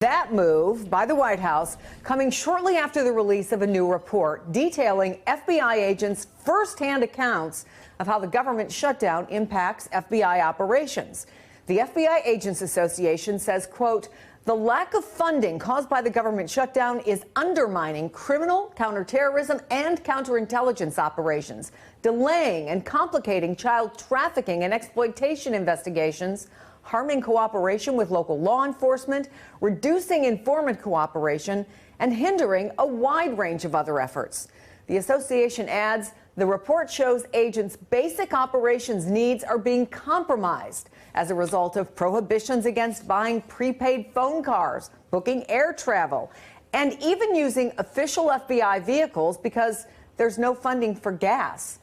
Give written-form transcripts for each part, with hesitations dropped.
That move by the White House coming shortly after the release of a new report detailing FBI agents' firsthand accounts of how the government shutdown impacts FBI operations. The FBI Agents Association says, quote, the lack of funding caused by the government shutdown is undermining criminal, counterterrorism, and counterintelligence operations, delaying and complicating child trafficking and exploitation investigations, harming cooperation with local law enforcement, reducing informant cooperation, and hindering a wide range of other efforts. The association adds, the report shows agents' basic operations needs are being compromised as a result of prohibitions against buying prepaid phone cars, booking air travel, and even using official FBI vehicles because there's no funding for gas.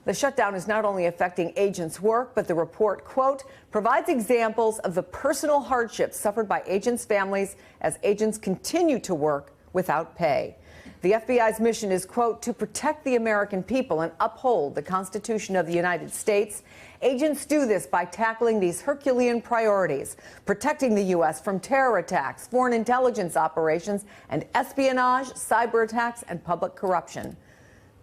The shutdown is not only affecting agents' work, but the report, quote, provides examples of the personal hardships suffered by agents' families as agents continue to work without pay. The FBI's mission is, quote, to protect the American people and uphold the Constitution of the United States. Agents do this by tackling these Herculean priorities, protecting the U.S. from terror attacks, foreign intelligence operations, and espionage, cyber attacks, and public corruption.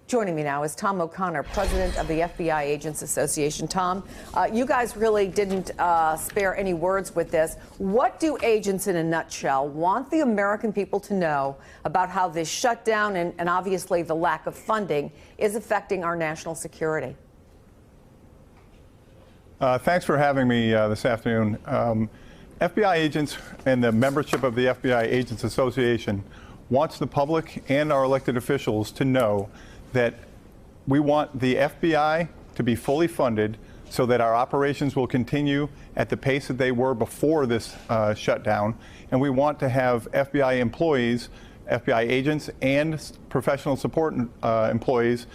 Joining me now is Tom O'Connor, president of the FBI Agents Association. Tom, you guys really didn't spare any words with this. What do agents, in a nutshell, want the American people to know about how this shutdown and obviously the lack of funding is affecting our national security? Thanks for having me this afternoon. FBI agents and the membership of the FBI Agents Association wants the public and our elected officials to know that we want the FBI to be fully funded so that our operations will continue at the pace that they were before this shutdown. And we want to have FBI employees, FBI agents, and professional support employees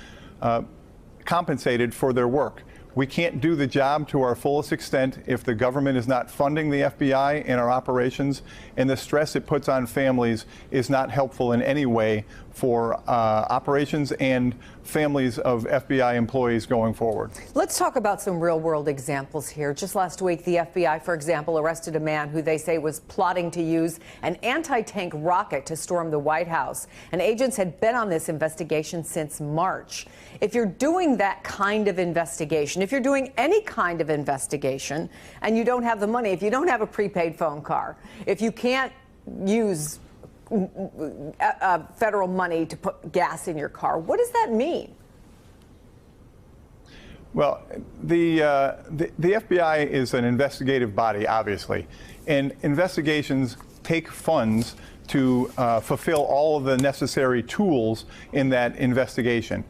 compensated for their work. We can't do the job to our fullest extent if the government is not funding the FBI and our operations, and the stress it puts on families is not helpful in any way for operations and families of FBI employees going forward. Let's talk about some real-world examples here. Just last week, the FBI, for example, arrested a man who they say was plotting to use an anti-tank rocket to storm the White House. And agents had been on this investigation since March. If you're doing that kind of investigation, if you're doing any kind of investigation and you don't have the money, if you don't have a prepaid phone car, if you can't use federal money to put gas in your car, what does that mean? Well, the FBI is an investigative body, obviously, and investigations take funds to fulfill all of the necessary tools in that investigation.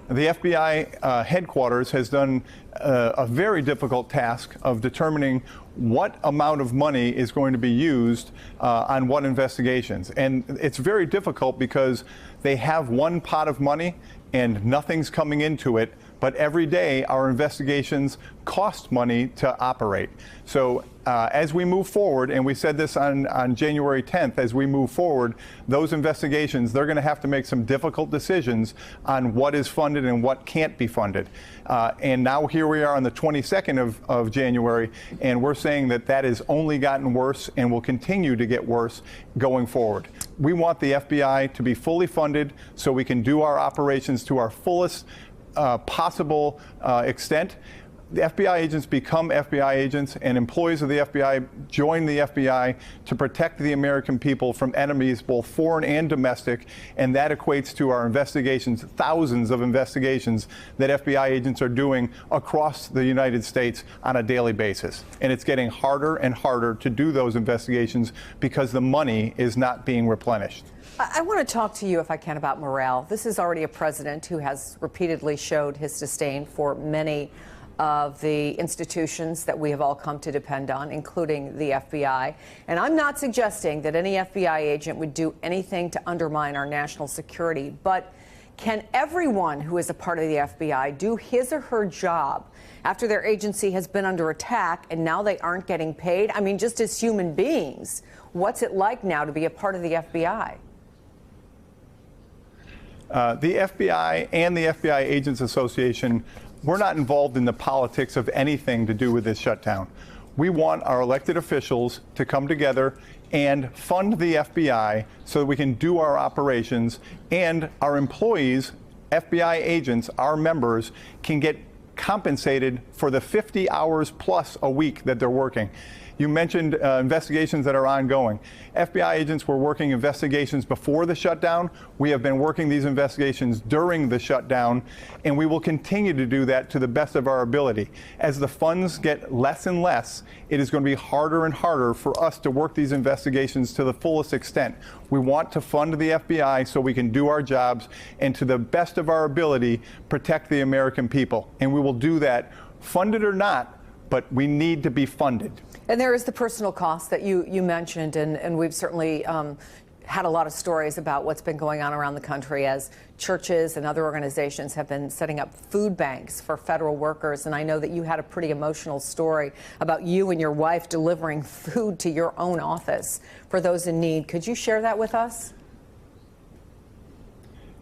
The FBI headquarters has done a very difficult task of determining what amount of money is going to be used on what investigations. And it's very difficult because they have one pot of money and nothing's coming into it. But every day our investigations cost money to operate. So as we move forward, and we said this on January 10th, as we move forward, those investigations, they're going to have to make some difficult decisions on what is funded and what can't be funded. And now here we are on the 22nd of January, and we're saying that that has only gotten worse and will continue to get worse going forward. We want the FBI to be fully funded so we can do our operations to our fullest possible extent. The FBI agents become FBI agents, and employees of the FBI join the FBI to protect the American people from enemies, both foreign and domestic, and that equates to our investigations, thousands of investigations that FBI agents are doing across the United States on a daily basis. And it's getting harder and harder to do those investigations because the money is not being replenished. I want to talk to you, if I can, about morale. This is already a president who has repeatedly showed his disdain for many of the institutions that we have all come to depend on, including the FBI. And I'm not suggesting that any FBI agent would do anything to undermine our national security, but can everyone who is a part of the FBI do his or her job after their agency has been under attack and now they aren't getting paid? I mean, just as human beings, what's it like now to be a part of the FBI? The FBI and the FBI Agents Association, we're not involved in the politics of anything to do with this shutdown. we want our elected officials to come together and fund the FBI so that we can do our operations, and our employees, FBI agents, our members, can get compensated for the 50 hours plus a week that they're working. You mentioned investigations that are ongoing. FBI agents were working investigations before the shutdown. We have been working these investigations during the shutdown, and we will continue to do that to the best of our ability. As the funds get less and less, it is going to be harder and harder for us to work these investigations to the fullest extent. We want to fund the FBI so we can do our jobs and, to the best of our ability, protect the American people. And we will do that, funded or not, but we need to be funded. And there is the personal cost that you mentioned, and we've certainly had a lot of stories about what's been going on around the country as churches and other organizations have been setting up food banks for federal workers. And I know that you had a pretty emotional story about you and your wife delivering food to your own office for those in need. Could you share that with us?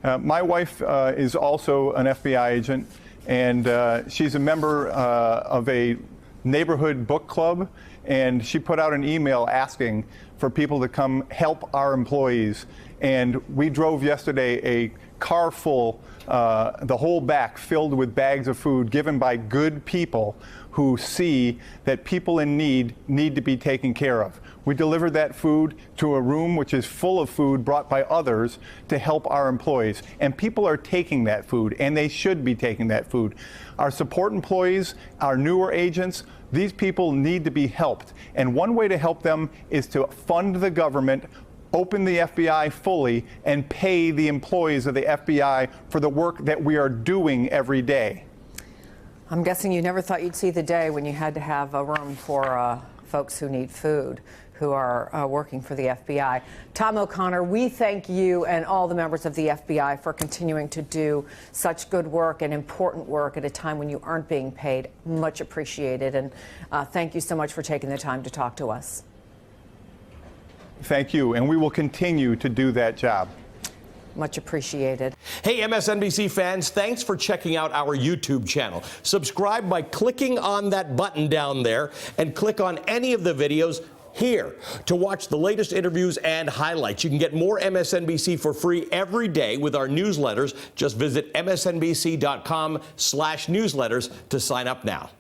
My wife is also an FBI agent, and she's a member of a neighborhood book club, and she put out an email asking for people to come help our employees. And we drove yesterday a car full, the whole back filled with bags of food given by good people who see that people in need to be taken care of. We delivered that food to a room which is full of food brought by others to help our employees. And people are taking that food, and they should be taking that food. Our support employees, our newer agents, these people need to be helped. And one way to help them is to fund the government, open the FBI fully, and pay the employees of the FBI for the work that we are doing every day. I'm guessing you never thought you'd see the day when you had to have a room for folks who need food, who are working for the FBI. Tom O'Connor, we thank you and all the members of the FBI for continuing to do such good work and important work at a time when you aren't being paid. Much appreciated. And thank you so much for taking the time to talk to us. Thank you. And we will continue to do that job. Much appreciated. Hey, MSNBC fans, thanks for checking out our YouTube channel. Subscribe by clicking on that button down there and click on any of the videos here to watch the latest interviews and highlights. You can get more MSNBC for free every day with our newsletters. Just visit msnbc.com/newsletters to sign up now.